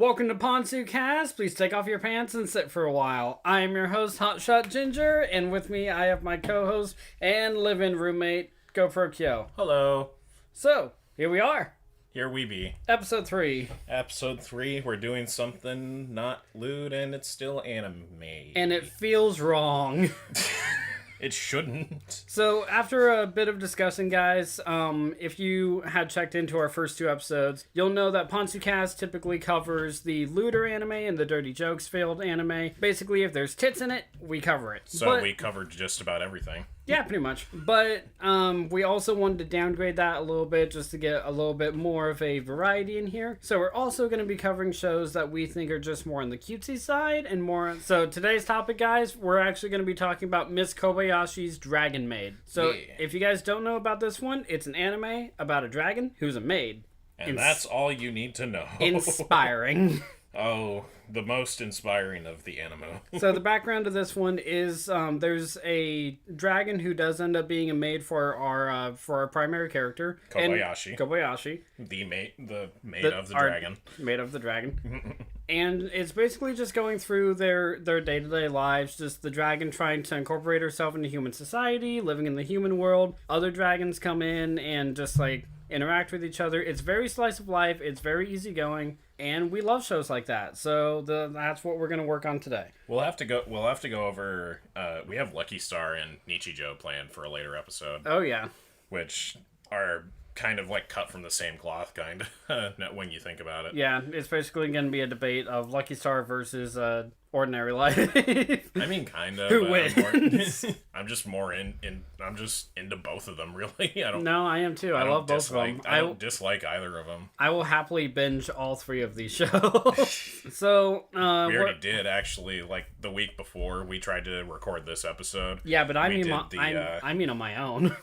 Welcome to PantsuCast. Please take off your pants and sit for a while. I am your host, HotShot Ginger, and with me I have my co-host and live-in roommate, Kyo. Hello. So, here we are. Here we be. Episode 3. Episode 3, we're doing something not lewd and it's still anime. And it feels wrong. It shouldn't. So, after a bit of discussing, guys, if you had checked into our first 2 episodes, you'll know that PantsuCast typically covers the lewder anime and the dirty jokes-filled anime. Basically, if there's tits in it, we cover it. So we covered just about everything. Yeah, pretty much. But we also wanted to downgrade that a little bit just to get a little bit more of a variety in here. So we're also going to be covering shows that we think are just more on the cutesy side and more... So today's topic, guys, we're actually going to be talking about Miss Kobayashi's Dragon Maid. So if you guys don't know about this one, it's an anime about a dragon who's a maid. And that's all you need to know. Inspiring. Oh, the most inspiring of the anime. So the background of this one is there's a dragon who does end up being a maid for our primary character, Koboyashi. The maid of the dragon. Maid of the dragon. And it's basically just going through their day-to-day lives, just the dragon trying to incorporate herself into human society, living in the human world. Other dragons come in and just like interact with each other. It's very slice of life. It's very easygoing. And we love shows like that, so that's what we're gonna work on today. We'll have to go over. We have Lucky Star and Nichijou planned for a later episode. Oh yeah, which are kind of like cut from the same cloth, kind of when you think about it. Yeah, it's basically gonna be a debate of Lucky Star versus Ordinary Life. I mean, kind of. Who wins? I'm just more I'm just into both of them, really. I am too. I love both of them. I don't dislike either of them. I will happily binge all 3 of these shows. So we already did actually. Like the week before we tried to record this episode. Yeah, but I mean on my own.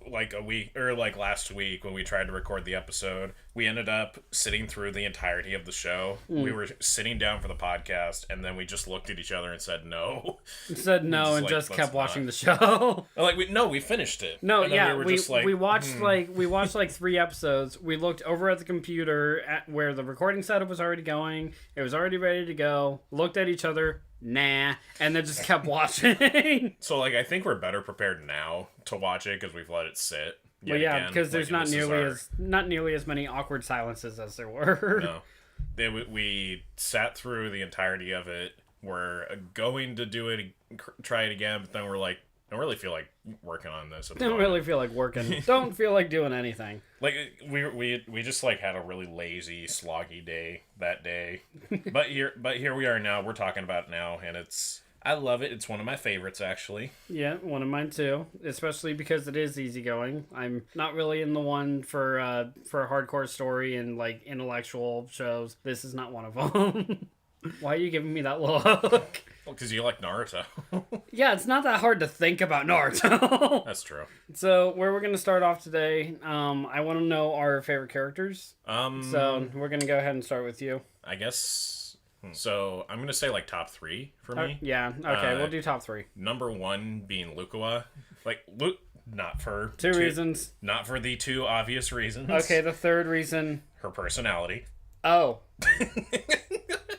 Like a week or like last week when we tried to record the episode, we ended up sitting through the entirety of the show. We were sitting down for the podcast, and then we just looked at each other and said no. And just kept watching the show. We finished it. No, yeah, we watched like 3 episodes. We looked over at the computer at where the recording setup was already going. It was already ready to go. Looked at each other. Nah, and then just kept watching. So, I think we're better prepared now to watch it because we've let it sit. Well, yeah, because there's not nearly as many awkward silences as there were. No, we sat through the entirety of it. We're going to do it, try it again, but then we're like, I don't really feel like working on this. Don't really feel like working. Don't feel like doing anything. We just had a really lazy, sloggy day that day. but here we are now. We're talking about it now, and I love it. It's one of my favorites, actually. Yeah, one of mine too. Especially because it is easygoing. I'm not really in the one for a hardcore story and intellectual shows. This is not one of them. Why are you giving me that look? Well, because you like Naruto. Yeah, it's not that hard to think about Naruto. That's true. So, where we're going to start off today, I want to know our favorite characters. So, we're going to go ahead and start with you. I guess. So, I'm going to say, top 3 for me. Yeah, okay, we'll do top 3. Number 1 being Lukua. Not for... 2 reasons. Not for the 2 obvious reasons. Okay, the 3rd reason. Her personality. Oh.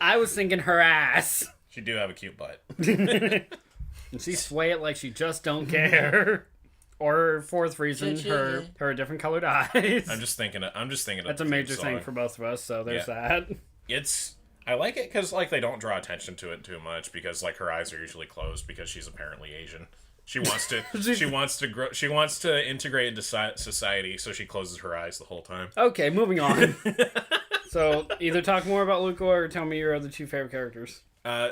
I was thinking her ass. She do have a cute butt. And she sway it like she just don't care. Or 4th reason, her different colored eyes. I'm just thinking of that's a major thing for both of us, so there's that. I like it because they don't draw attention to it too much because her eyes are usually closed because she's apparently Asian. She wants to she wants to integrate into society, so she closes her eyes the whole time. Okay, moving on. So, either talk more about Lukua or tell me your other 2 favorite characters.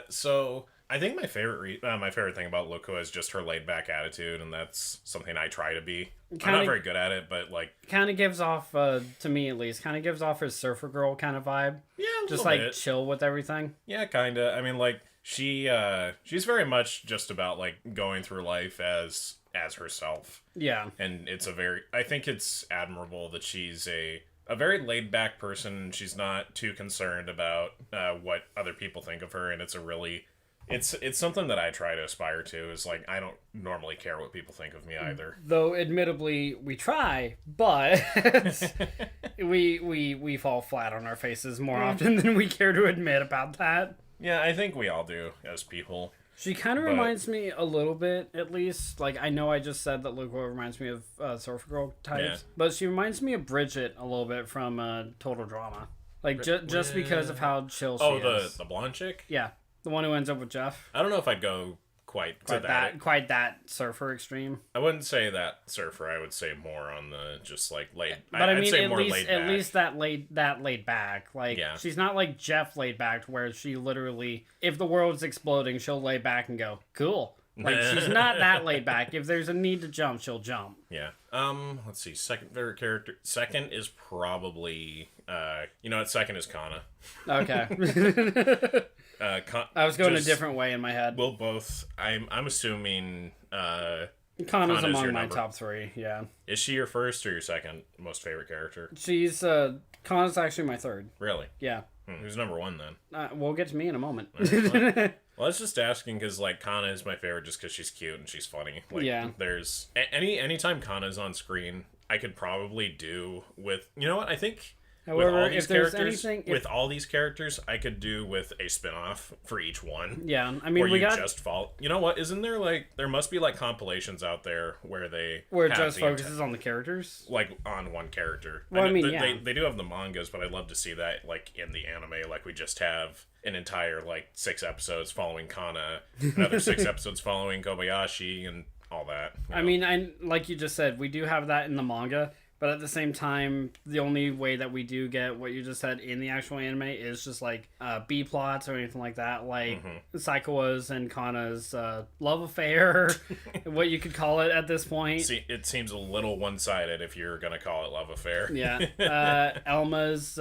So I think my favorite thing about Lukua is just her laid back attitude, and that's something I try to be. I'm not very good at it, but kind of gives off, to me at least, his surfer girl kind of vibe. Yeah, just chill with everything. Yeah, kind of. I mean, she's very much just about going through life as herself. Yeah, and I think it's admirable that she's a very laid-back person. She's not too concerned about what other people think of her, and it's a really It's something that I try to aspire to. Is like I don't normally care what people think of me either. Though, admittedly, we try, but we fall flat on our faces more often than we care to admit about that. Yeah, I think we all do as people. She kind of reminds me a little bit, at least. Like, I know I just said that Luca reminds me of Surfer Girl types, but she reminds me of Bridget a little bit from Total Drama. Like, just because of how chill she is. Oh, the blonde chick? Yeah. The one who ends up with Jeff. I don't know if I'd go quite that surfer extreme. I wouldn't say that surfer. I would say more on the just like laid. But I mean, at least that laid back. Like she's not like Jeff laid back, where she literally, if the world's exploding, she'll lay back and go cool. Like she's not that laid back. If there's a need to jump, she'll jump. Yeah. Let's see. Second favorite character. Second is probably. You know what? Second is Kana. Okay. I was going a different way in my head. We'll both. I'm assuming. Kana's among my top 3. Yeah. Is she your first or your second most favorite character? She's Kana's actually my 3rd. Really? Yeah. Who's number 1 then? We'll get to me in a moment. Well, I was just asking because like Kana is my favorite just because she's cute and she's funny. Like, yeah. There's anytime Kana's on screen, I could probably do with. You know what? I think. However, with all these characters, I could do with a spin-off for each one. Yeah, I mean, just fall. You know what? Isn't there there must be like compilations out there where it just focuses on the characters, like on one character. Well, I mean, they do have the mangas, but I'd love to see that like in the anime. Like we just have an entire 6 episodes following Kana, another 6 episodes following Kobayashi, and all that. I mean, like you just said, we do have that in the manga. But at the same time, the only way that we do get what you just said in the actual anime is just like B plots or anything like that, like Saikawa's and Kana's love affair, what you could call it at this point. See, it seems a little one-sided if you're gonna call it love affair. Yeah, Elma's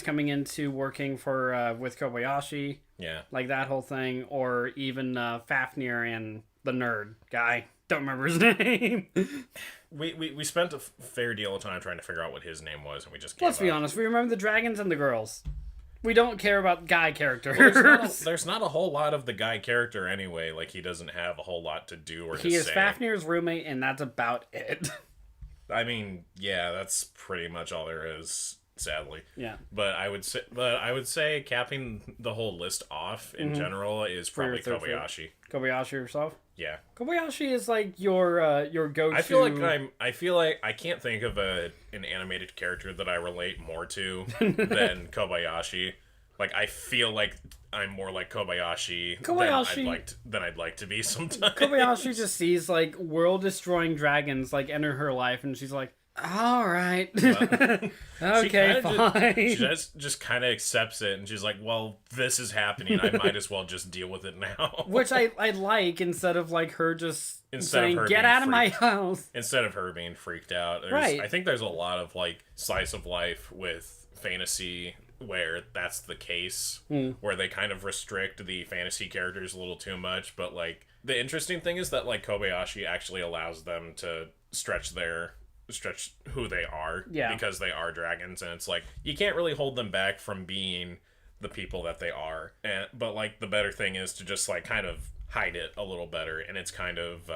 coming into working for with Kobayashi. Yeah, like that whole thing, or even Fafnir and the nerd guy. Don't remember his name. We spent a fair deal of time trying to figure out what his name was, and we just Let's be honest, we remember the dragons and the girls. We don't care about guy characters. Well, there's not a whole lot of the guy character anyway. Like, he doesn't have a whole lot to do or to say. He is Fafnir's roommate, and that's about it. I mean, yeah, that's pretty much all there is, sadly. Yeah. But I would say capping the whole list off in general is probably Kobayashi. Kobayashi yourself? Yeah. Kobayashi is like your go-to. I feel like I can't think of an animated character that I relate more to than Kobayashi. Like, I feel like I'm more like Kobayashi than I'd like to be sometimes. Kobayashi just sees like world-destroying dragons like enter her life, and she's like, all right. Okay, fine. She just kind of accepts it, and she's like, well, this is happening. I might as well just deal with it now. Which I like, instead of like her just saying, get out of my house. Instead of her being freaked out. Right. I think there's a lot of like slice of life with fantasy where that's the case, where they kind of restrict the fantasy characters a little too much. But like the interesting thing is that like Kobayashi actually allows them to stretch who they are, because they are dragons, and it's like you can't really hold them back from being the people that they are. But like the better thing is to just like kind of hide it a little better, and it's kind of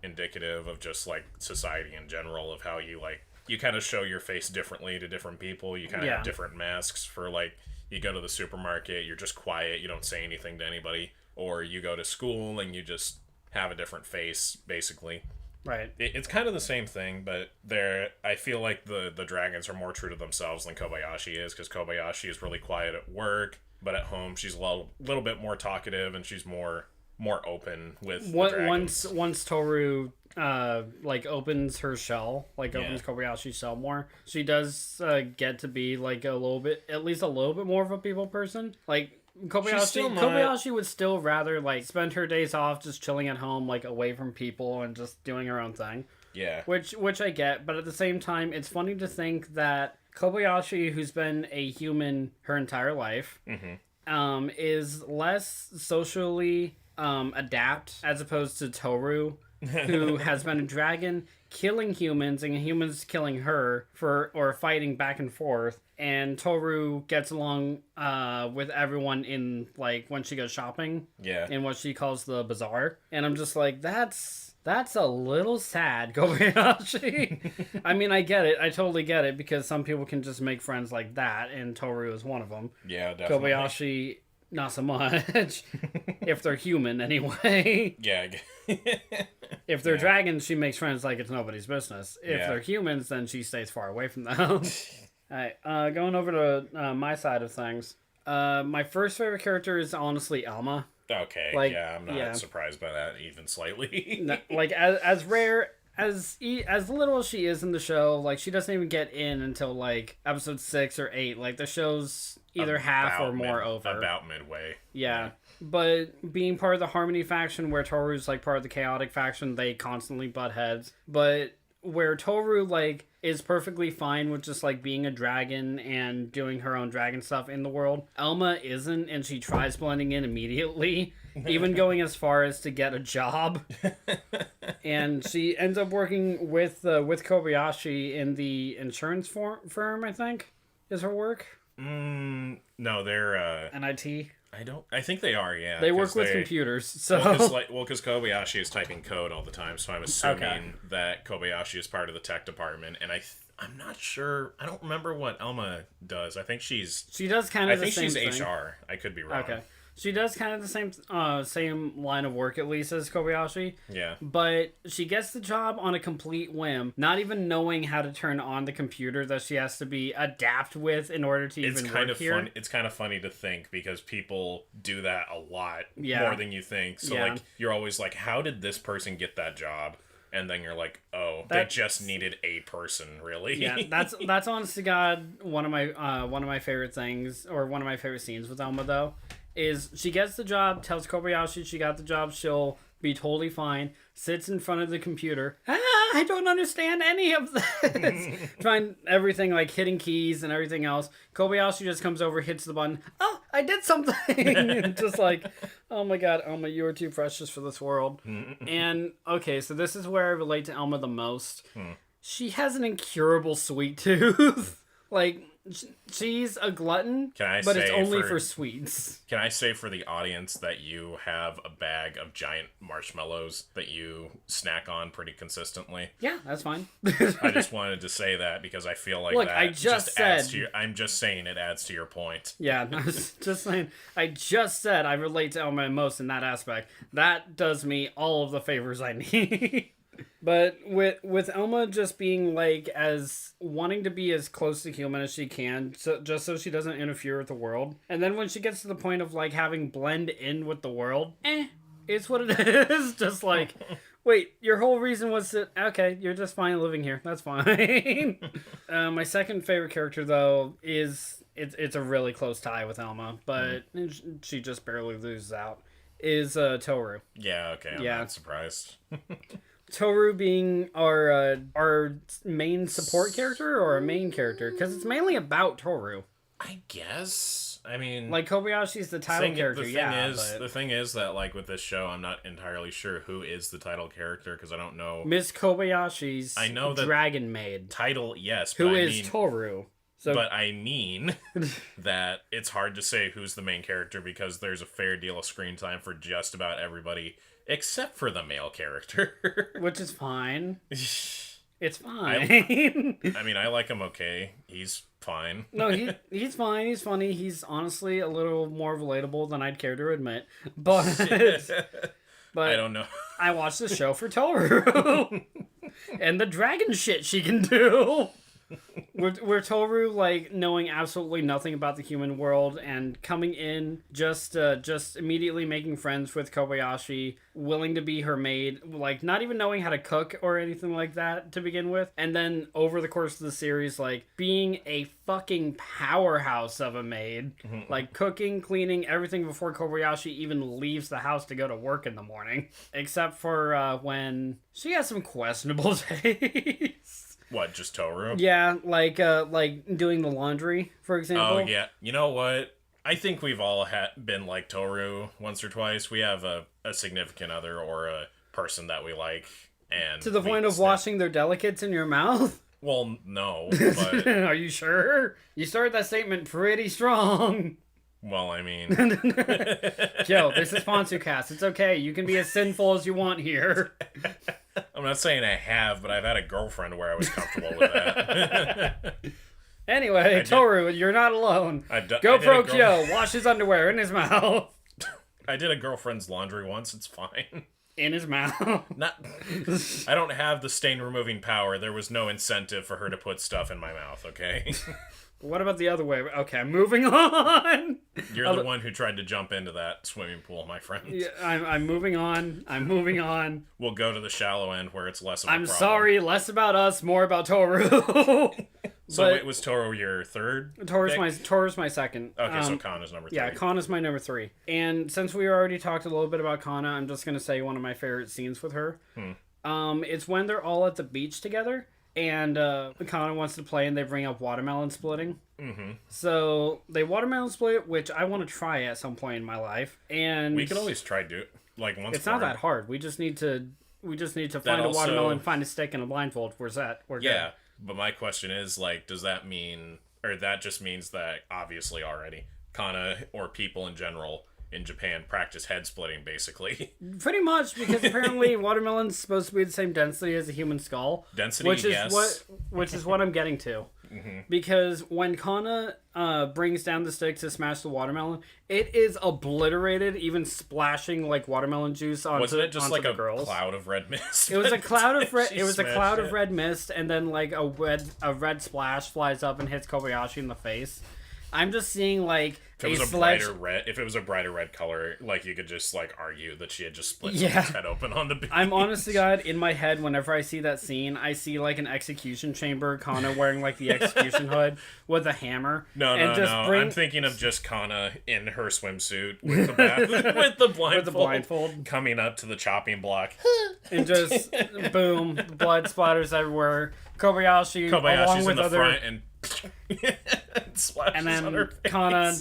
indicative of just like society in general, of how you kind of show your face differently to different people. You kind of have different masks for like, you go to the supermarket, you're just quiet, you don't say anything to anybody, or you go to school and you just have a different face, basically. Right. It's kind of the same thing, but I feel like the dragons are more true to themselves than Kobayashi is, because Kobayashi is really quiet at work, but at home she's a little bit more talkative, and she's more open with the dragons. Once Toru like opens her shell, like opens Kobayashi's shell more, she does get to be like at least a little bit more of a people person. Like Kobayashi would still rather like spend her days off just chilling at home, like away from people and just doing her own thing. Yeah. Which I get, but at the same time, it's funny to think that Kobayashi, who's been a human her entire life, is less socially adept as opposed to Toru, who has been a dragon killing humans and humans killing her or fighting back and forth. And Toru gets along with everyone in, like, when she goes shopping. Yeah. In what she calls the bazaar. And I'm just like, that's a little sad, Kobayashi. I mean, I get it. I totally get it, because some people can just make friends like that, and Toru is one of them. Yeah, definitely. Kobayashi, not so much. If they're human, anyway. Yeah. If they're dragons, she makes friends like it's nobody's business. If Yeah. they're humans, then she stays far away from them. Alright, going over to my side of things. My first favorite character is honestly Alma. Okay, Like, yeah, I'm not yeah. surprised by that even slightly. Like, as rare as little as she is in the show, like, she doesn't even get in until like episode 6 or 8. Like, the show's either half or more over. About midway. Yeah. But being part of the Harmony faction, where Toru's like part of the Chaotic faction, they constantly butt heads. But where Toru, like, is perfectly fine with just, like, being a dragon and doing her own dragon stuff in the world, Alma isn't, and she tries blending in immediately, even going as far as to get a job. And she ends up working with Kobayashi in the insurance firm, I think, is her work. No, they're NIT. I think they are, yeah. They work with computers, so... Because Kobayashi is typing code all the time, so I'm assuming that Kobayashi is part of the tech department, and I'm not sure... I don't remember what Elma does. I think she does kind of the same thing. I think she's HR. I could be wrong. Okay. She does kind of the same line of work, at least, as Kobayashi. Yeah. But she gets the job on a complete whim, not even knowing how to turn on the computer that she has to be adapt with in order to even work here. It's kind of funny to think, because people do that a lot Yeah. more than you think. So, Yeah. like, you're always like, how did this person get that job? And then you're like, oh, they just needed a person, really. Yeah, that's honest to God one of my favorite things, or one of my favorite scenes with Elma, though, is she gets the job, tells Kobayashi she got the job, she'll be totally fine, sits in front of the computer. I don't understand any of this. Trying everything, like hitting keys and everything else. Kobayashi just comes over, hits the button. Oh, I did something. Just like, oh my God, Elma, you are too precious for this world. And okay, so this is where I relate to Elma the most. She has an incurable sweet tooth. Like, she's a glutton, but it's only for sweets. Can I say for the audience that you have a bag of giant marshmallows that you snack on pretty consistently? Yeah, that's fine. I just wanted to say that, because I feel like that I just said, adds to your... I'm just saying it adds to your point. Yeah, I was just saying, I just said I relate to Elma most in that aspect. That does me all of the favors I need. But with Elma just being, like, as wanting to be as close to human as she can, just so she doesn't interfere with the world. And then when she gets to the point of, like, having blend in with the world, it's what it is. Just like, wait, your whole reason was to... Okay, you're just fine living here. That's fine. My second favorite character, though, is... It's a really close tie with Elma, but she just barely loses out, is Toru. Yeah, okay, I'm not surprised. Toru being our main support character, or a main character, because it's mainly about Toru. I guess. I mean, like, Kobayashi's the title character. The thing is that, like, with this show, I'm not entirely sure who is the title character, because I don't know. Miss Kobayashi's Dragon Maid title, yes, who is Toru. So, but I mean that it's hard to say who's the main character, because there's a fair deal of screen time for just about everybody except for the male character. Which is fine. It's fine. I mean, I like him okay. He's fine. No, he's fine. He's funny. He's honestly a little more relatable than I'd care to admit. But I don't know. I watched the show for Toru. And the dragon shit she can do. We're Toru, like, knowing absolutely nothing about the human world and coming in, just immediately making friends with Kobayashi, willing to be her maid, like, not even knowing how to cook or anything like that to begin with. And then over the course of the series, like, being a fucking powerhouse of a maid, like, cooking, cleaning, everything before Kobayashi even leaves the house to go to work in the morning. Except for when she has some questionable days. What, just Toru? Yeah, like doing the laundry, for example. Oh, yeah. You know what? I think we've all been like Toru once or twice. We have a significant other or a person that we like. And to the point of washing their delicates in your mouth? Well, no, but... Are you sure? You started that statement pretty strong. Well, I mean... Joe, this is PantsuCast. It's okay. You can be as sinful as you want here. I'm not saying I have, but I've had a girlfriend where I was comfortable with that. Anyway, Toru, you're not alone. GoPro Kyo, wash his underwear in his mouth. I did a girlfriend's laundry once. It's fine. In his mouth. I don't have the stain removing power. There was no incentive for her to put stuff in my mouth, okay? What about the other way? Okay, moving on. You're the one who tried to jump into that swimming pool, my friend. Yeah, I'm moving on. I'm moving on. We'll go to the shallow end where it's less of a problem. I'm sorry, less about us, more about Toru. So wait, was Toru your third? Toru's my second. Okay, so Kana's number 3. Yeah, Kana's my number 3. And since we already talked a little bit about Kana, I'm just gonna say one of my favorite scenes with her. It's when they're all at the beach together. And Kana wants to play, and they bring up watermelon splitting. Mm-hmm. So they watermelon split, which I want to try at some point in my life. And we could always try once. It's not that hard. We just need to find a watermelon, find a stick, and a blindfold. We're set. We're good. Yeah, but my question is, like, does that mean, or that just means that obviously already Kana or people in general in Japan practice head splitting, basically. Pretty much, because apparently watermelon's supposed to be the same density as a human skull. Which is what I'm getting to. Mm-hmm. Because when Kana brings down the stick to smash the watermelon, it is obliterated, even splashing like watermelon juice onto Wasn't it just like a girls. Cloud of red mist? It was a cloud of red. It was a cloud of red mist, and then like a red splash flies up and hits Koboyashi in the face. I'm just seeing like if it was a brighter red color, like you could just like argue that she had just split someone's head open on the beach. I'm honest to God, in my head, whenever I see that scene, I see like an execution chamber, Kana wearing like the execution hood with a hammer. No. I'm thinking of just Kana in her swimsuit with the blindfold coming up to the chopping block. And just boom, blood splatters everywhere. Kobayashi's along with in the other front and and then Kana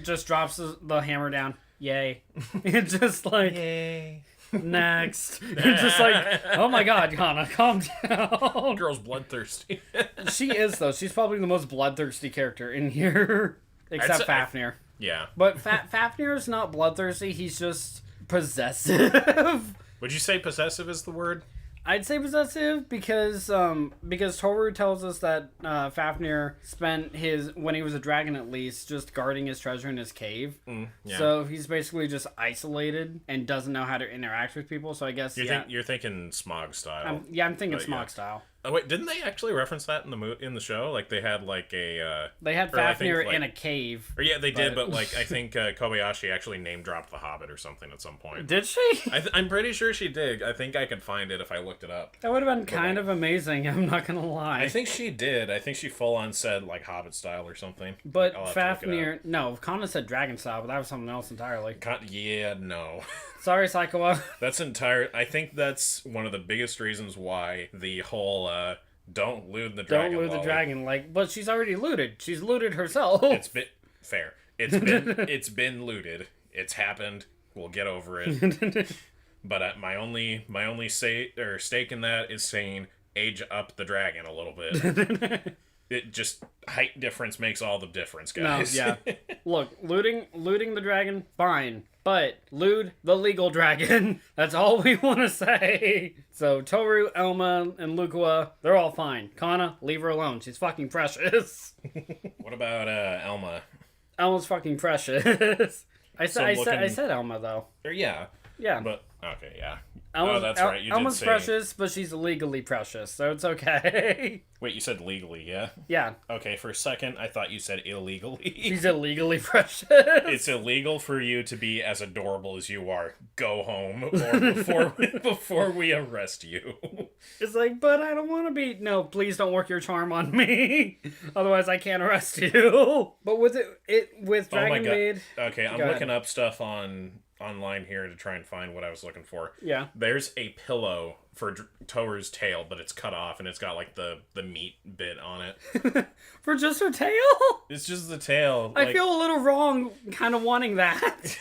just drops the hammer down. Yay. It's just like, yay. Next. It's just like, oh my God, Kana, calm down. Girl's bloodthirsty. She is, though. She's probably the most bloodthirsty character in here. Except Fafnir. Yeah. But Fafnir's not bloodthirsty. He's just possessive. Would you say possessive is the word? I'd say possessive because Toru tells us that Fafnir spent when he was a dragon at least, just guarding his treasure in his cave. Yeah. So he's basically just isolated and doesn't know how to interact with people. So I guess you're thinking Smog style. I'm thinking Smog style. Oh wait, didn't they actually reference that in the show? Like they had like a they had Fafnir in a cave. Or yeah, they did, but like I think Kobayashi actually name dropped the Hobbit or something at some point. Did she? I'm pretty sure she did. I think I could find it if I looked it up. That would have been kind of amazing. I'm not gonna lie. I think she did. I think she full on said like Hobbit style or something. But Fafnir, no, Kana said dragon style, but that was something else entirely. No. Sorry, Psycho. I think that's one of the biggest reasons why the whole don't loot the dragon. Don't loot the dragon, but she's already looted. She's looted herself. It's been fair. It's been looted. It's happened. We'll get over it. But my only stake in that is saying age up the dragon a little bit. It just height difference makes all the difference, guys. No, yeah. Look, looting the dragon, fine. But loot the legal dragon. That's all we want to say. So Toru, Elma, and Lukua, they're all fine. Kana, leave her alone. She's fucking precious. What about Elma? Elma's fucking precious. I said Elma though. Yeah. Yeah. But okay, yeah. That's right. You Elma's did say precious, but she's illegally precious, so it's okay. Wait, you said legally, yeah? Yeah. Okay, for a second, I thought you said illegally. She's illegally precious. It's illegal for you to be as adorable as you are. Go home, or before we arrest you. It's like, but I don't want to be. No, please don't work your charm on me. Otherwise, I can't arrest you. But with Dragon Maid. Okay, I'm looking up stuff online here to try and find what I was looking for. Yeah. There's a pillow for Toru's tail, but it's cut off and it's got like the meat bit on it. For just her tail? It's just the tail. I feel a little wrong kind of wanting that.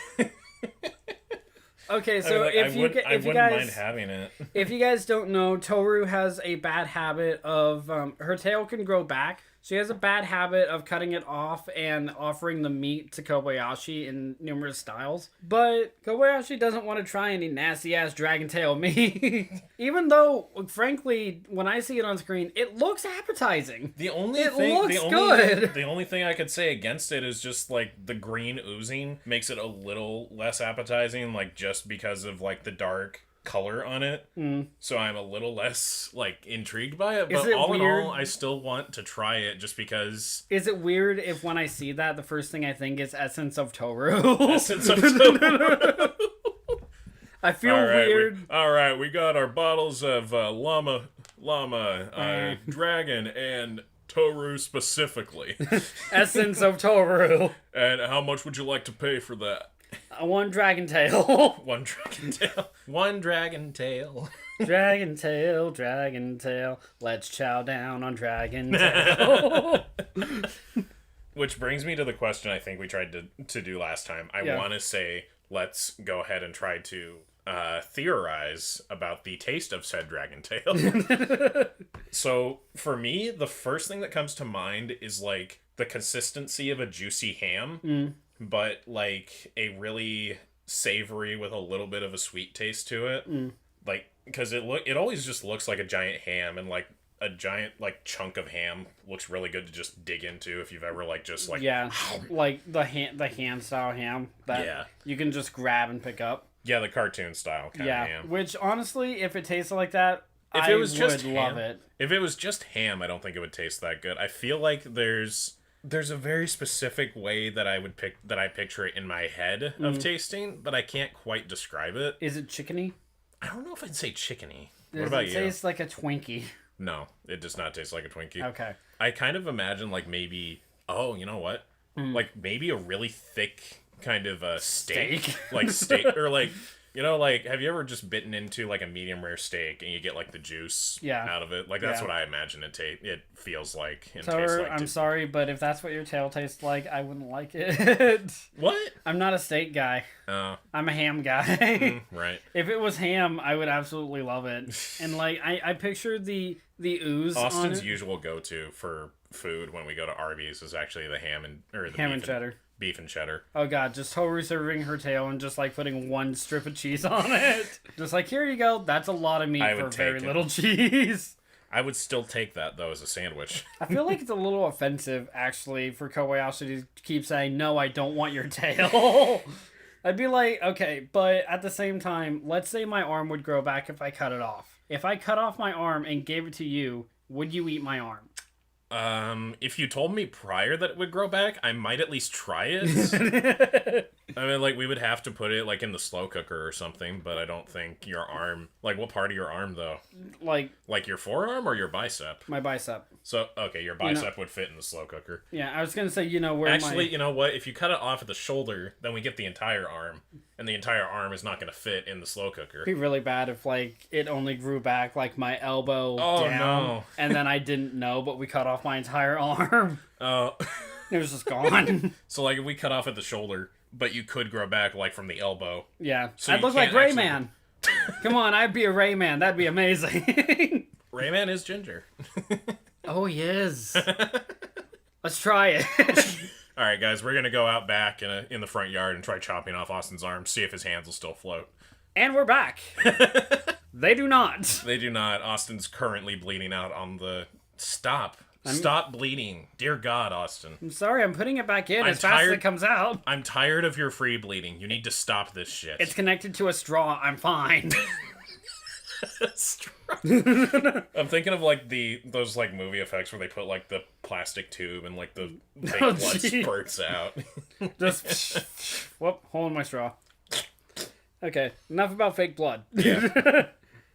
Okay, so I wouldn't mind having it. If you guys don't know, Toru has a bad habit of her tail can grow back. She has a bad habit of cutting it off and offering the meat to Kobayashi in numerous styles. But Kobayashi doesn't want to try any nasty-ass dragon tail meat. Even though, frankly, when I see it on screen, it looks appetizing. The only thing I could say against it is just, like, the green oozing makes it a little less appetizing, like, just because of, like, the dark color on it. So I'm a little less, like, intrigued by it. But all in all, I still want to try it just because... Is it weird if when I see that, the first thing I think is Essence of Toru? Essence of Toru. I feel weird. Alright, we got our bottles of llama, dragon, and Toru specifically. Essence of Toru. And how much would you like to pay for that? One dragon tail. One dragon tail. One dragon tail. Dragon tail, dragon tail. Let's chow down on dragon tail. Which brings me to the question I think we tried to do last time. I want to say, let's go ahead and try to theorize about the taste of said dragon tail. So, for me, the first thing that comes to mind is, like, the consistency of a juicy ham. But, like, a really savory with a little bit of a sweet taste to it. Like, because it always just looks like a giant ham, and, like, a giant, like, chunk of ham looks really good to just dig into if you've ever, like, just, like... Yeah, like the hand-style ham that you can just grab and pick up. Yeah, the cartoon-style kind of ham. Which, honestly, if it tasted like that, I would love it. If it was just ham, I don't think it would taste that good. I feel like there's a very specific way that I picture it in my head of tasting, but I can't quite describe it. Is it chickeny? I don't know if I'd say chickeny. What about you? Does it taste like a Twinkie? No, it does not taste like a Twinkie. Okay. I kind of imagine, like, maybe... Oh, you know what? Like, maybe a really thick kind of a steak? Like, steak... Or, like... You know, like, have you ever just bitten into, like, a medium rare steak and you get, like, the juice out of it? Like, that's what I imagine it feels like and tastes like. I'm sorry, but if that's what your tail tastes like, I wouldn't like it. What? I'm not a steak guy. I'm a ham guy. Right. If it was ham, I would absolutely love it. And, like, I pictured the ooze Austin's usual go-to for food when we go to Arby's is actually the ham and cheddar. Beef and cheddar. Oh god, just Toru serving her tail and just like putting one strip of cheese on it. Just like, here you go. That's a lot of meat for very little cheese. I would still take that, though, as a sandwich. I feel like it's a little offensive, actually, for Kobayashi to keep saying, no, I don't want your tail. I'd be like, okay, but at the same time, let's say my arm would grow back if I cut it off. If I cut off my arm and gave it to you, would you eat my arm? If you told me prior that it would grow back, I might at least try it. I mean, like, we would have to put it, like, in the slow cooker or something, but I don't think your arm... Like, what part of your arm, though? Like your forearm or your bicep? My bicep. So, okay, your bicep would fit in the slow cooker. Yeah, I was gonna say, where Actually, you know what? If you cut it off at the shoulder, then we get the entire arm. And the entire arm is not going to fit in the slow cooker. It'd be really bad if, like, it only grew back, like, my elbow down. No. And then I didn't know, but we cut off my entire arm. Oh. It was just gone. So, like, if we cut off at the shoulder, but you could grow back, like, from the elbow. Yeah. So I'd look like Rayman. Come on, I'd be a Rayman. That'd be amazing. Rayman is ginger. Oh, he is. Let's try it. All right, guys, we're going to go out back in the front yard and try chopping off Austin's arm, see if his hands will still float. And we're back. They do not. They do not. Austin's currently bleeding out on the... Stop bleeding. Dear God, Austin. I'm sorry, I'm putting it back in as fast as it comes out. I'm tired of your free bleeding. You need to stop this shit. It's connected to a straw. I'm fine. I'm thinking of like those like movie effects where they put like the plastic tube and like the fake blood spurts out. Just whoop, hole in my straw. Okay, enough about fake blood. Yeah.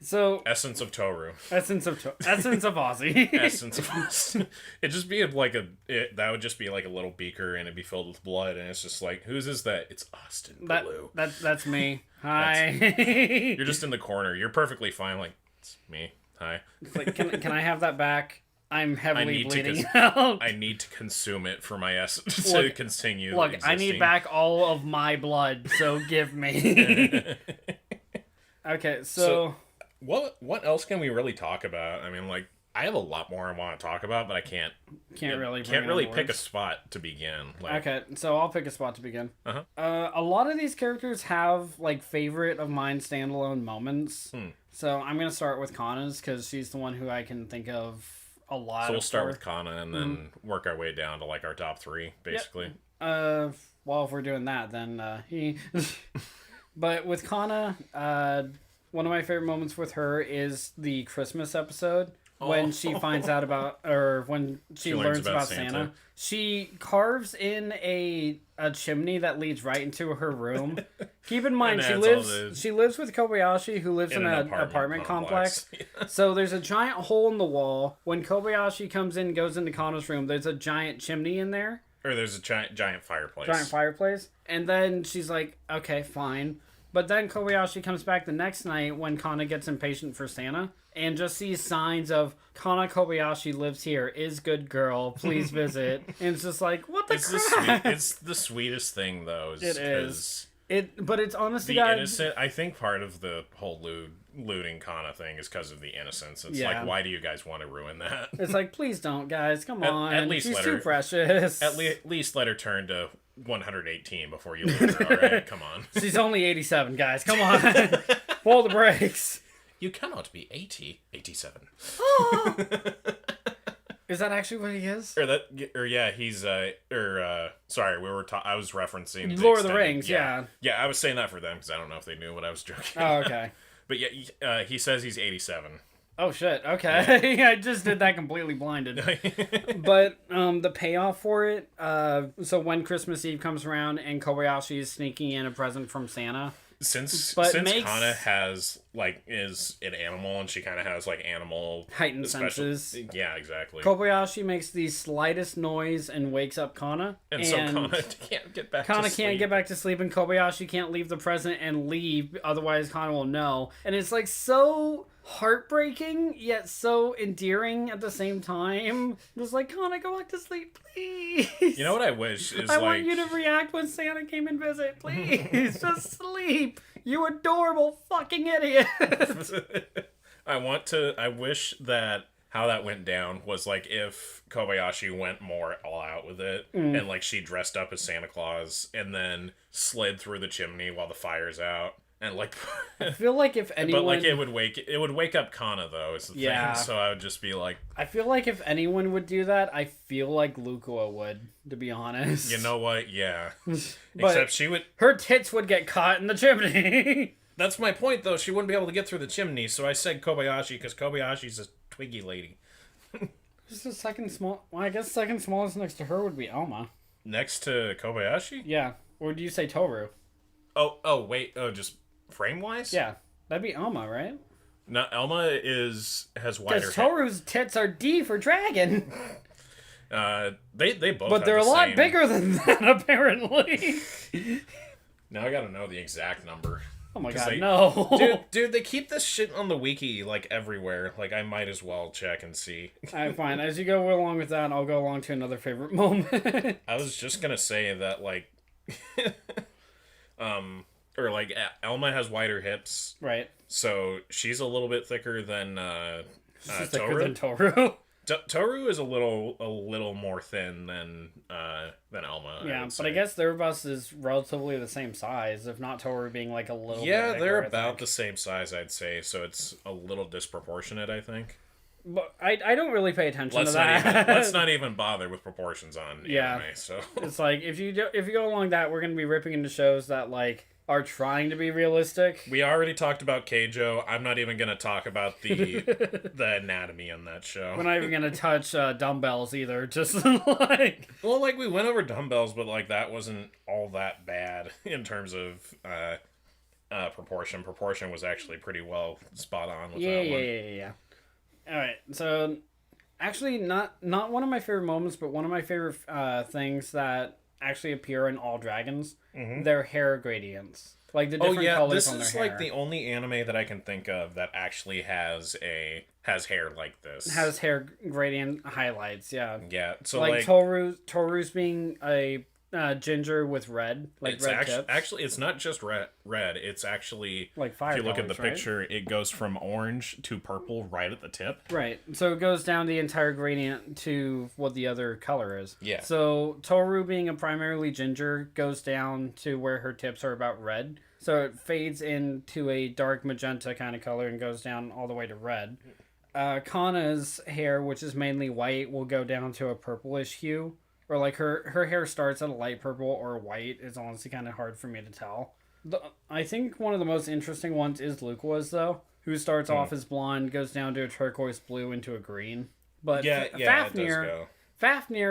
So essence of Toru. Essence of Aussie. Essence of Austin. It'd just be like that would just be like a little beaker and it'd be filled with blood and it's just like, whose is that? It's Austin Blue. That's me. Hi. You're just in the corner. You're perfectly fine. Like, it's me. Hi. It's like, can I have that back? I'm I heavily need bleeding out. I need to consume it for my essence to continue. Look, existing. I need back all of my blood, so give me. Okay, so what else can we really talk about? I mean, like, I have a lot more I want to talk about, but I can't really pick a spot to begin. Like, okay, so I'll pick a spot to begin. Uh-huh. A lot of these characters have like favorite of mine standalone moments. So I'm gonna start with Kana's because she's the one who I can think of a lot. So we'll start with Kana and then work our way down to like our top 3, basically. Yep. Well, if we're doing that, then he. But with Kana, one of my favorite moments with her is the Christmas episode. When she finds out about, or when she learns about Santa. She carves in a chimney that leads right into her room. Keep in mind, she lives with Kobayashi, who lives in an apartment complex. Yeah. So there's a giant hole in the wall. When Kobayashi comes in, goes into Kana's room, there's a giant chimney in there. Or there's a giant fireplace. Giant fireplace. And then she's like, okay, fine. But then Kobayashi comes back the next night when Kana gets impatient for Santa and just sees signs of Kana Kobayashi lives here, is good girl, please visit. And it's just like, what the crap? It's the sweetest thing, though. It is. But it's honestly innocent. I think part of the whole looting Kana thing is because of the innocence. It's like, why do you guys want to ruin that? It's like, please don't, guys. Come on. At least she's too precious. At least let her turn to 118 before you lose her. All right, come on. She's only 87, guys. Come on. Pull the brakes. You cannot be 87. Is that actually what he is? He's sorry, I was referencing Lord of the Rings, yeah. Yeah, I was saying that for them because I don't know if they knew what I was joking. Oh, okay. But yeah, he says he's 87. Oh shit, okay. Yeah. I just did that completely blinded. But the payoff for it, so when Christmas Eve comes around and Kobayashi is sneaking in a present from Santa. Since Kana is an animal and she kind of has like animal heightened senses. Yeah, exactly. Kobayashi makes the slightest noise and wakes up Kana. And so Kana can't get back to sleep. Kana can't get back to sleep and Kobayashi can't leave the present and leave, otherwise Kana will know. And it's like so heartbreaking yet so endearing at the same time. Just like, Kana, go back to sleep, please. You know what I wish is I want you to react when Santa came and visit, please. Just sleep, you adorable fucking idiot. I wish that how that went down was like if Kobayashi went more all out with it and like she dressed up as Santa Claus and then slid through the chimney while the fire's out. And like, I feel like if anyone, but like it would wake up Kana though. Is the thing. So I would just be like, I feel like if anyone would do that, I feel like Lukua would. To be honest, you know what? Yeah, except her tits would get caught in the chimney. That's my point, though. She wouldn't be able to get through the chimney. So I said Kobayashi because Kobayashi's a twiggy lady. Just the second small. Well, I guess second smallest next to her would be Elma. Next to Kobayashi? Yeah. Or do you say Toru? Oh, wait. Oh, just frame-wise? Yeah. That'd be Elma, right? No, Elma has wider. Because Toru's tits are D for dragon. They both. But they're a lot bigger than that, apparently. Now I gotta know the exact number. Oh my god, no. Dude, they keep this shit on the wiki, like, everywhere. Like, I might as well check and see. Alright, fine. As you go along with that, I'll go along to another favorite moment. I was just gonna say that, like... or, like, Elma has wider hips. Right. So, she's a little bit thicker than, she's thicker than Toru. Toru is a little more thin than Elma. Yeah, but I guess their bust is relatively the same size, if not Toru being like a little. Yeah, bit bigger, they're about the same size, I'd say. So it's a little disproportionate, I think. But I don't really pay attention to that. Let's not even bother with proportions on anime. So it's like if you go along that, we're gonna be ripping into shows that like are trying to be realistic. We already talked about Keijo. I'm not even going to talk about the anatomy on that show. We're not even going to touch dumbbells either. Just like... Well, like, we went over dumbbells, but, like, that wasn't all that bad in terms of proportion. Proportion was actually pretty well spot on with that one. Yeah. All right, so... Actually, not one of my favorite moments, but one of my favorite things that... actually appear in all dragons, their hair gradients. Like the different colors this on their is hair. like the only anime that I can think of that actually has hair like this. Has hair gradient highlights, yeah. Yeah, so like Toru's being a ginger with red, like it's red tips. Actually, it's not just red. It's actually like fire. If you look colors, at the right? picture, it goes from orange to purple right at the tip. Right. So it goes down the entire gradient to what the other color is. Yeah. So Toru being a primarily ginger goes down to where her tips are about red. So it fades into a dark magenta kind of color and goes down all the way to red. Kana's hair, which is mainly white, will go down to a purplish hue. Or like her hair starts at a light purple or white. It's honestly kind of hard for me to tell. I think one of the most interesting ones is Luka's, though, who starts off as blonde, goes down to a turquoise blue into a green. But Fafnir,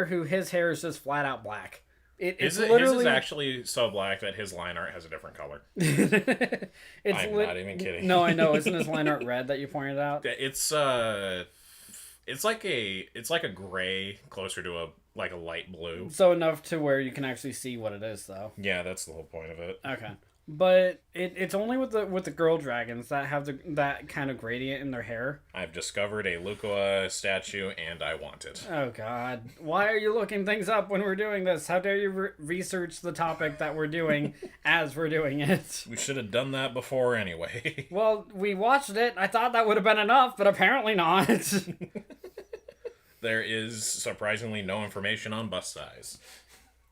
who his hair is just flat out black. His is actually so black that his line art has a different color. I'm not even kidding. No, I know. Isn't his line art red that you pointed out? It's like a gray closer to a light blue. So enough to where you can actually see what it is, though. Yeah, that's the whole point of it. Okay. But it's only with the girl dragons that have that kind of gradient in their hair. I've discovered a Luka statue and I want it. Oh God! Why are you looking things up when we're doing this? How dare you research the topic that we're doing as we're doing it? We should have done that before anyway. Well, we watched it. I thought that would have been enough, but apparently not. There is surprisingly no information on bust size.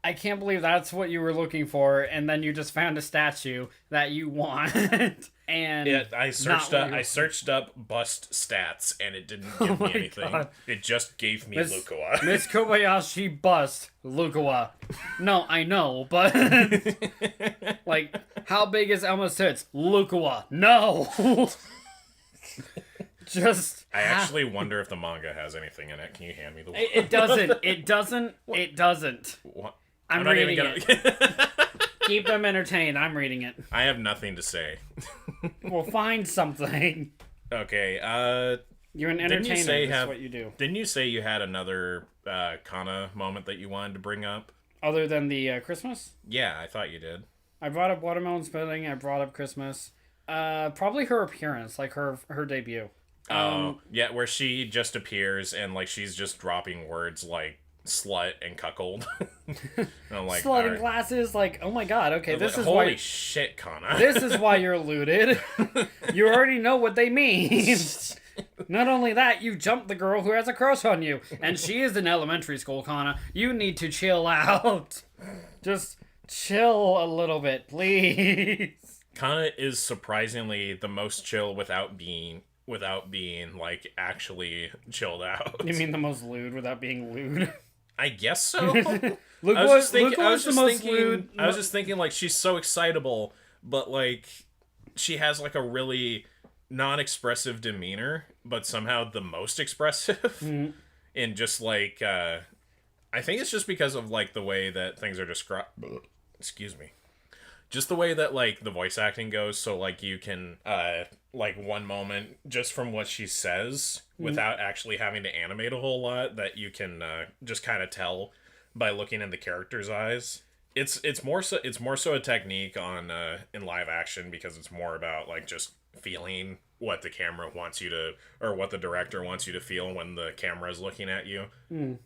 I can't believe that's what you were looking for, and then you just found a statue that you want. And yeah, I searched up bust stats, and it didn't give me anything. God. It just gave me Lukawa. Miss Kobayashi bust Lukawa. No, I know, but like, how big is Elma's tits? Lukawa. No. I actually wonder if the manga has anything in it. Can you hand me the one? It doesn't. It doesn't. It doesn't. What? I'm reading it. Keep them entertained. I'm reading it. I have nothing to say. Well, find something. Okay. You're an entertainer. That's what you do. Didn't you say you had another Kana moment that you wanted to bring up? Other than the Christmas? Yeah, I thought you did. I brought up watermelon spilling. I brought up Christmas. Probably her appearance, like her debut. Yeah, where she just appears and like she's just dropping words like slut and cuckold. And I'm like, slut and glasses, like, oh my god, okay, this is holy why... shit, Kana. This is why you're eluded. You already know what they mean. Not only that, you jumped the girl who has a crush on you, and she is in elementary school, Kana. You need to chill out. Just chill a little bit, please. Kana is surprisingly the most chill without being like actually chilled out. You mean the most lewd without being lewd? I guess so. I was just thinking like she's so excitable, but like she has like a really non-expressive demeanor, but somehow the most expressive. Mm-hmm. And just like I think it's just because of like the way that things are described. Excuse me. Just the way that like the voice acting goes, so like you can like one moment just from what she says without actually having to animate a whole lot, that you can just kind of tell by looking in the character's eyes. It's more so a technique on in live action, because it's more about like just feeling what the camera wants you to, or what the director wants you to feel when the camera is looking at you.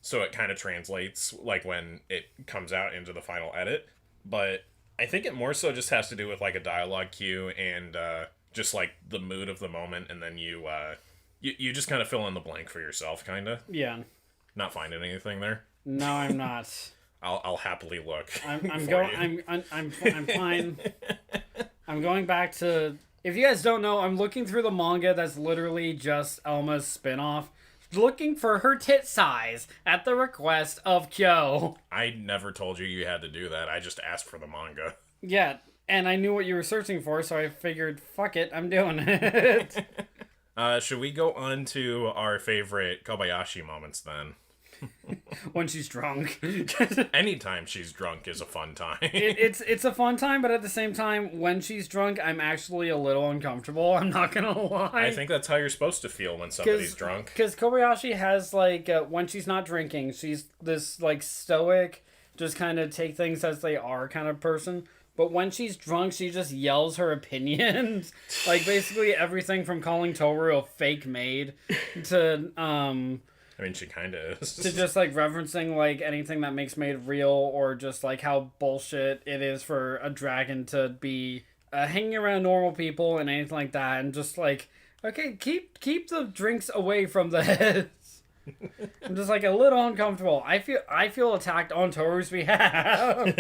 So it kind of translates like when it comes out into the final edit. But I think it more so just has to do with like a dialogue cue and just like the mood of the moment, and then you just kind of fill in the blank for yourself, kind of. Yeah. Not finding anything there? No, I'm not. I'll happily look. I'm fine. I'm going back to. If you guys don't know, I'm looking through the manga that's literally just Elma's spinoff, looking for her tit size at the request of Kyo. I never told you had to do that. I just asked for the manga. Yeah, and I knew what you were searching for, so I figured, fuck it, I'm doing it. Should we go on to our favorite Kobayashi moments then? When she's drunk. Anytime she's drunk is a fun time. It's a fun time, but at the same time, when she's drunk, I'm actually a little uncomfortable. I'm not gonna lie. I think that's how you're supposed to feel when somebody's drunk. Because Kobayashi has, like, when she's not drinking, she's this, like, stoic, just kind of take things as they are kind of person. but when she's drunk, she just yells her opinions. Like, basically everything from calling Toru a fake maid to, I mean, she kind of is. to just, like, referencing, like, anything that makes Maid real, or just, like, how bullshit it is for a dragon to be hanging around normal people and anything like that, and just, like, okay, keep the drinks away from the heads. I'm just like a little uncomfortable. I feel attacked on Toru's behalf.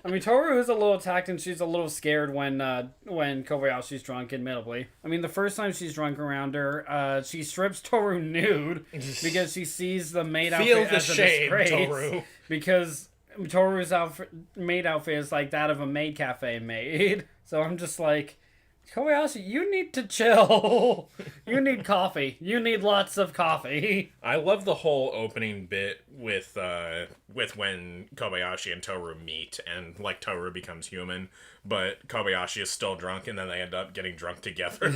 I mean, Toru is a little attacked and she's a little scared when Kobayashi's drunk, admittedly. I mean, the first time she's drunk around her, she strips Toru nude because she sees the maid outfit as a disgrace. Toru. Because Toru's maid outfit is like that of a maid cafe maid. So I'm just like, Kobayashi, you need to chill. You need coffee. You need lots of coffee. I love the whole opening bit with when Kobayashi and Toru meet, and like Toru becomes human, but Kobayashi is still drunk, and then they end up getting drunk together.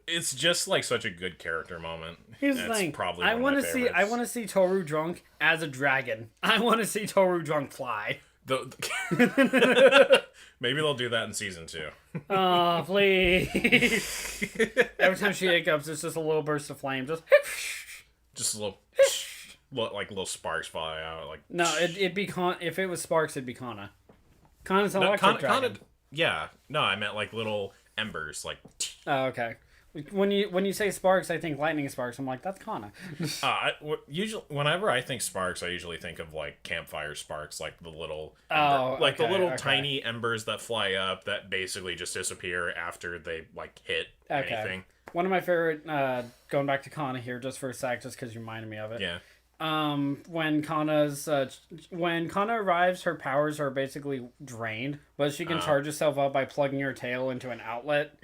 It's just like such a good character moment. Here's the thing. Probably I want to see Toru drunk as a dragon. I want to see Toru drunk fly. Maybe they'll do that in season 2. Oh, please. Every time she hiccups, it's just a little burst of flame. Just a little, like little sparks fly out. Like no, it'd be if it was sparks, it'd be Kana. Kana's an electric dragon. Yeah, no, I meant like little embers, like. Oh, okay. When you say sparks, I think lightning sparks. I'm like, that's Kana. Usually, whenever I think sparks, I usually think of like campfire sparks, like the little, tiny embers that fly up that basically just disappear after they like hit anything. One of my favorite, going back to Kana here just for a sec, just because you reminded me of it. Yeah. When Kana arrives, her powers are basically drained, but she can charge herself up by plugging her tail into an outlet.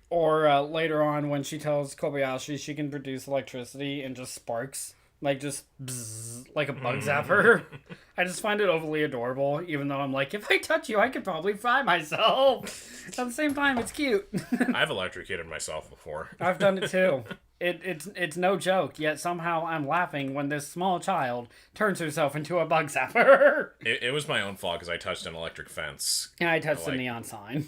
Or later on, when she tells Kobayashi she can produce electricity and just sparks, like just bzzz, like a bug zapper. I just find it overly adorable, even though I'm like, if I touch you, I could probably fry myself. At the same time, it's cute. I've electrocuted myself before. I've done it too. It's no joke, yet somehow I'm laughing when this small child turns herself into a bug zapper. It was my own fault because I touched an electric fence. And I touched a neon sign.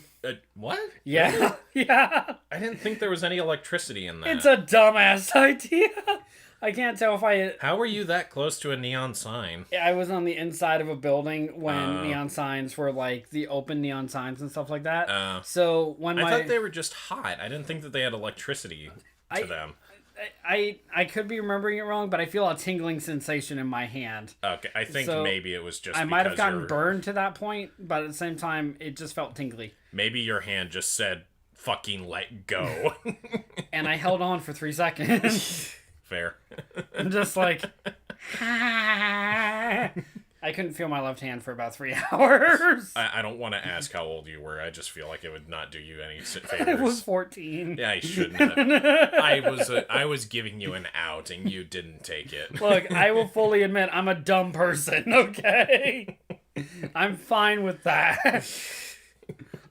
What? Yeah, really? Yeah. I didn't think there was any electricity in that. It's a dumbass idea. I can't tell if I... How were you that close to a neon sign? I was on the inside of a building when neon signs were like the open neon signs and stuff like that. So when I thought they were just hot. I didn't think that they had electricity to them. I could be remembering it wrong, but I feel a tingling sensation in my hand. Okay, I think maybe it was just I might have gotten burned to that point, but at the same time, it just felt tingly. Maybe your hand just said, fucking let go. And I held on for 3 seconds. Fair. I'm just like... I couldn't feel my left hand for about 3 hours. I don't want to ask how old you were. I just feel like it would not do you any favors. I was 14. Yeah, I shouldn't have. I was giving you an out, and you didn't take it. Look, I will fully admit I'm a dumb person, okay? I'm fine with that.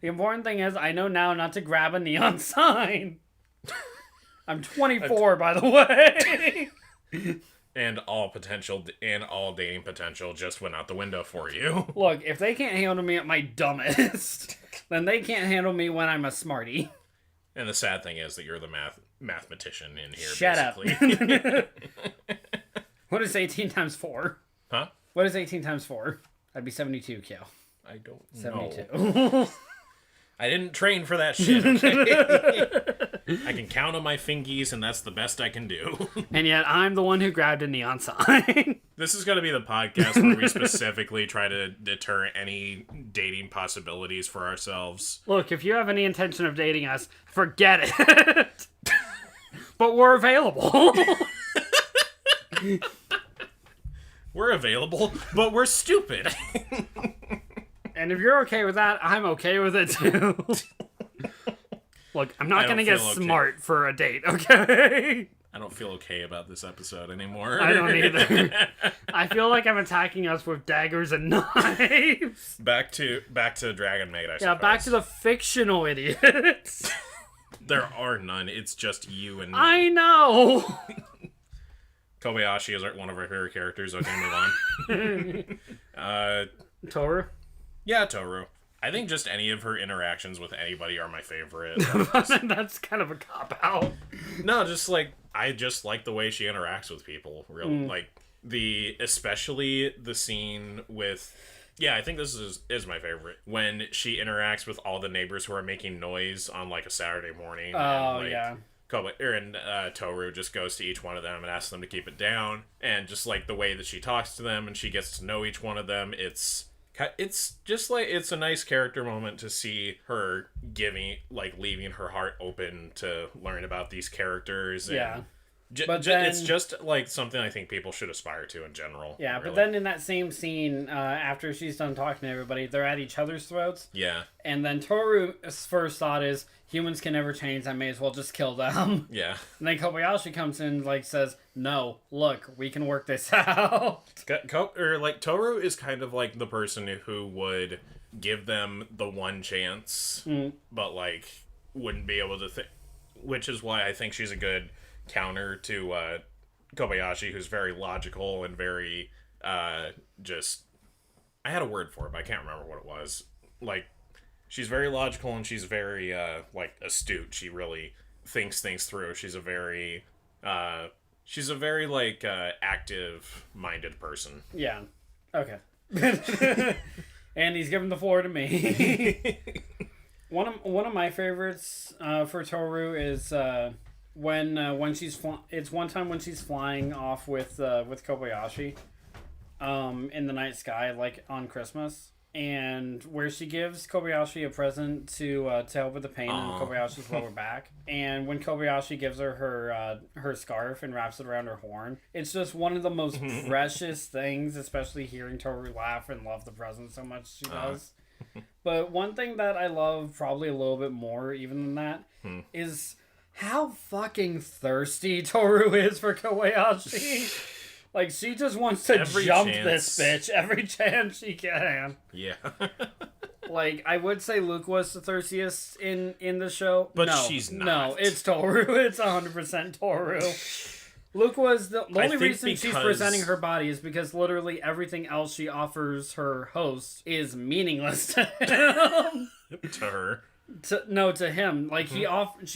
The important thing is I know now not to grab a neon sign. I'm 24, by the way. And all dating potential just went out the window for you. Look, if they can't handle me at my dumbest, then they can't handle me when I'm a smarty. And the sad thing is that you're the mathematician in here, Shut basically. Up. What is 18 times 4? Huh? What is 18 times 4? That'd be 72, Kyo. I don't 72. know. I didn't train for that shit, okay? I can count on my fingies, and that's the best I can do. And yet, I'm the one who grabbed a neon sign. This is going to be the podcast where we specifically try to deter any dating possibilities for ourselves. Look, if you have any intention of dating us, forget it. But we're available. We're available, but we're stupid. And if you're okay with that, I'm okay with it too. Look, I'm not going to get smart for a date, okay? I don't feel okay about this episode anymore. I don't either. I feel like I'm attacking us with daggers and knives. Back to Dragon Maid, I suppose. Yeah, back to the fictional idiots. There are none. It's just you and me. I know. Kobayashi is one of our favorite characters. Okay, move on. Toru? Yeah, Toru. I think just any of her interactions with anybody are my favorite. That's kind of a cop-out. No, just like, I just like the way she interacts with people. Like, especially the scene with... Yeah, I think this is my favorite. When she interacts with all the neighbors who are making noise on, like, a Saturday morning. Oh, and, like, yeah. Toru just goes to each one of them and asks them to keep it down. And just, like, the way that she talks to them and she gets to know each one of them, it's just, like, it's a nice character moment to see her leaving her heart open to learn about these characters. And Yeah. But it's just, like, something I think people should aspire to in general. Yeah, really. But then in that same scene, after she's done talking to everybody, they're at each other's throats. Yeah. And then Toru's first thought is, humans can never change, I may as well just kill them. Yeah. And then Kobayashi comes in and, says, no, look, we can work this out. Toru is kind of, like, the person who would give them the one chance, but, like, wouldn't be able to think... Which is why I think she's a good... counter to Kobayashi, who's very logical and very just... I had a word for it, but I can't remember what it was. Like, she's very logical and she's very astute. She really thinks things through. She's a very active-minded person. Yeah. Okay. And he's giving the floor to me. One of my favorites for Toru is when she's it's one time when she's flying off with Kobayashi in the night sky, like on Christmas, and where she gives Kobayashi a present to help with the pain in Kobayashi's lower back. And when Kobayashi gives her her scarf and wraps it around her horn, it's just one of the most precious things, especially hearing Toru laugh and love the present so much she does. But one thing that I love probably a little bit more even than that is how fucking thirsty Toru is for Kobayashi. Like, she just wants to jump this bitch every chance she can. Yeah. Like, I would say Luke was the thirstiest in the show. But no, she's not. No, it's Toru. It's 100% Toru. Luke was the only reason she's presenting her body is because literally everything else she offers her host is meaningless to him. To her. To him. Like, she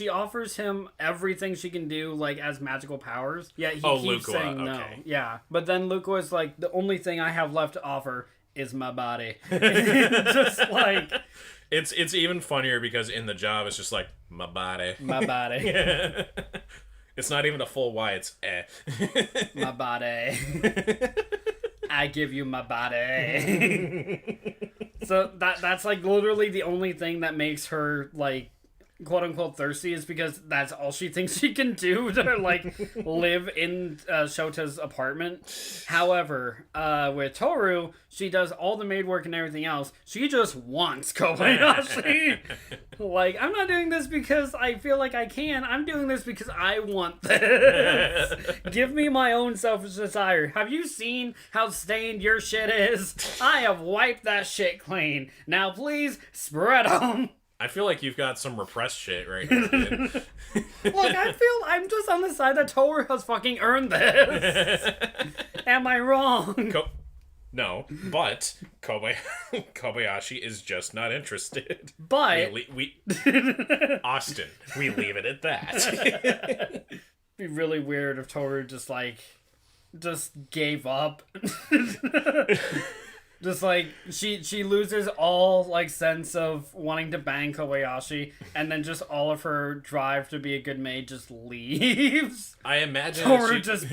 offers him everything she can do, like, as magical powers. Yet he keeps saying no. Okay. Yeah. But then Luke was like, the only thing I have left to offer is my body. Just like... It's even funnier because in the job it's just like, my body. My body. It's not even a full Y, it's eh. My body. I give you my body. So that's like literally the only thing that makes her like quote unquote thirsty is because that's all she thinks she can do to like live in Shota's apartment. However, with Toru, she does all the maid work and everything else. She just wants Kobayashi. Like, I'm not doing this because I feel like I can. I'm doing this because I want this. Give me my own selfish desire. Have you seen how stained your shit is? I have wiped that shit clean. Now please spread them. I feel like you've got some repressed shit right here, dude. Look, I'm just on the side that Toru has fucking earned this. Am I wrong? No, but Kobayashi is just not interested. But we Austin, we leave it at that. It'd be really weird if Toru just gave up. Just like she loses all like sense of wanting to bang Kobayashi, and then just all of her drive to be a good maid just leaves. I imagine Toru just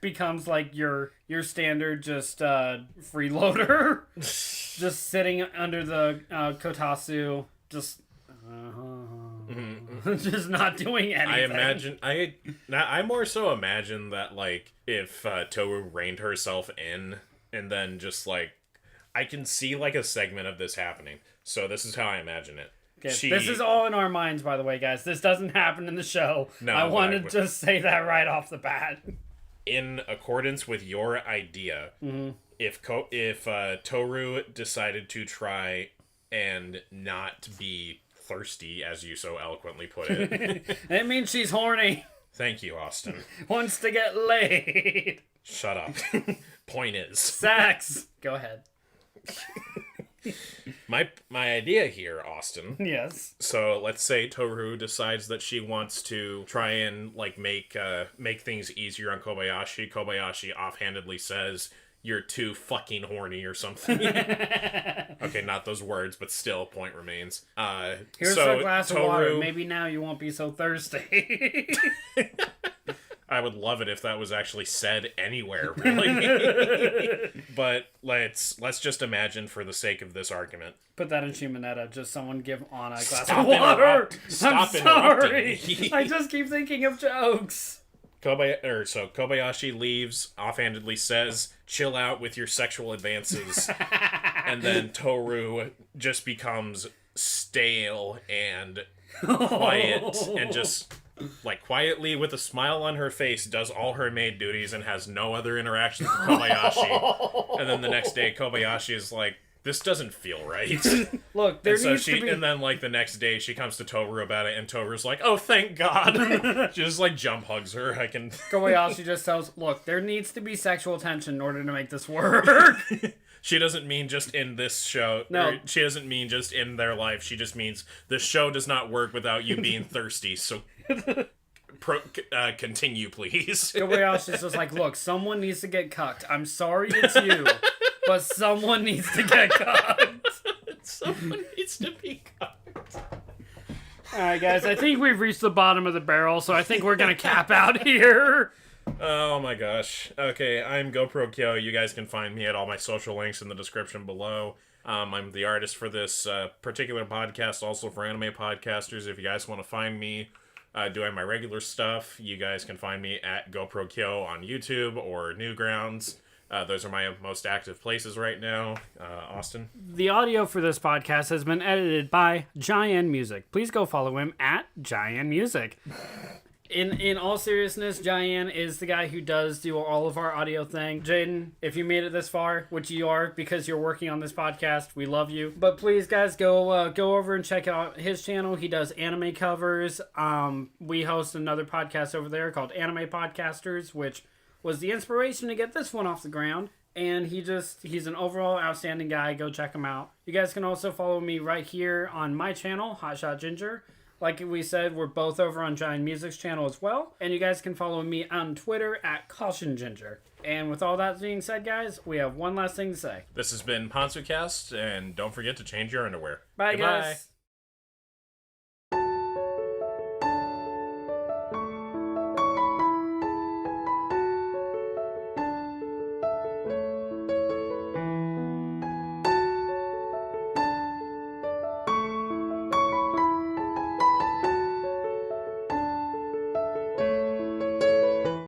becomes like your standard just freeloader, just sitting under the kotatsu, just just not doing anything. I more so imagine that like if Toru reined herself in and then just like. I can see, like, a segment of this happening. So this is how I imagine it. Okay, this is all in our minds, by the way, guys. This doesn't happen in the show. No, I want to just say that right off the bat. In accordance with your idea, if Toru decided to try and not be thirsty, as you so eloquently put it... It means she's horny. Thank you, Austin. Wants to get laid. Shut up. Point is... Sex. Go ahead. My idea here, Austin. Yes. So let's say Toru decides that she wants to try and like make things easier on Kobayashi. Kobayashi offhandedly says, "You're too fucking horny" or something. Okay, not those words, but still, point remains. Here's so a glass Toru, of water. Maybe now you won't be so thirsty. I would love it if that was actually said anywhere, really. But let's just imagine for the sake of this argument. Put that in Shimonetta. Just someone give Anna a glass of water. Stop I'm sorry. interrupting me. I just keep thinking of jokes. Kobayashi leaves, offhandedly says, "Chill out with your sexual advances." And then Toru just becomes stale and quiet and just... like, quietly, with a smile on her face, does all her maid duties and has no other interactions with Kobayashi. And then the next day, Kobayashi is like, "This doesn't feel right." Look, there needs to be... And then, like, the next day, she comes to Toru about it, and Toru's like, "Oh, thank God." She just, like, jump hugs her. Kobayashi just tells, look, there needs to be sexual tension in order to make this work. She doesn't mean just in this show. No. She doesn't mean just in their life. She just means the show does not work without you being thirsty, so... continue, please. Kobayashi's just like, look, someone needs to get cucked. I'm sorry it's you, but someone needs to get cucked. Someone needs to be cucked. Alright, guys, I think we've reached the bottom of the barrel, so I think we're gonna cap out here. Oh my gosh. Okay, I'm GoPro Kyo. You guys can find me at all my social links in the description below. I'm the artist for this particular podcast, also for anime podcasters. If you guys want to find me doing my regular stuff, you guys can find me at GoPro Kyo on YouTube or Newgrounds. Those are my most active places right now. Austin? The audio for this podcast has been edited by Giant Music. Please go follow him at Giant Music. In all seriousness, Giant is the guy who does do all of our audio thing. Jaden, if you made it this far, which you are because you're working on this podcast, we love you. But please, guys, go over and check out his channel. He does anime covers. We host another podcast over there called Anime Podcasters, which was the inspiration to get this one off the ground. And he's an overall outstanding guy. Go check him out. You guys can also follow me right here on my channel, HotShot Ginger. Like we said, we're both over on Giant Music's channel as well. And you guys can follow me on Twitter at Caution Ginger. And with all that being said, guys, we have one last thing to say. This has been PantsuCast, and don't forget to change your underwear. Bye, Goodbye. guys.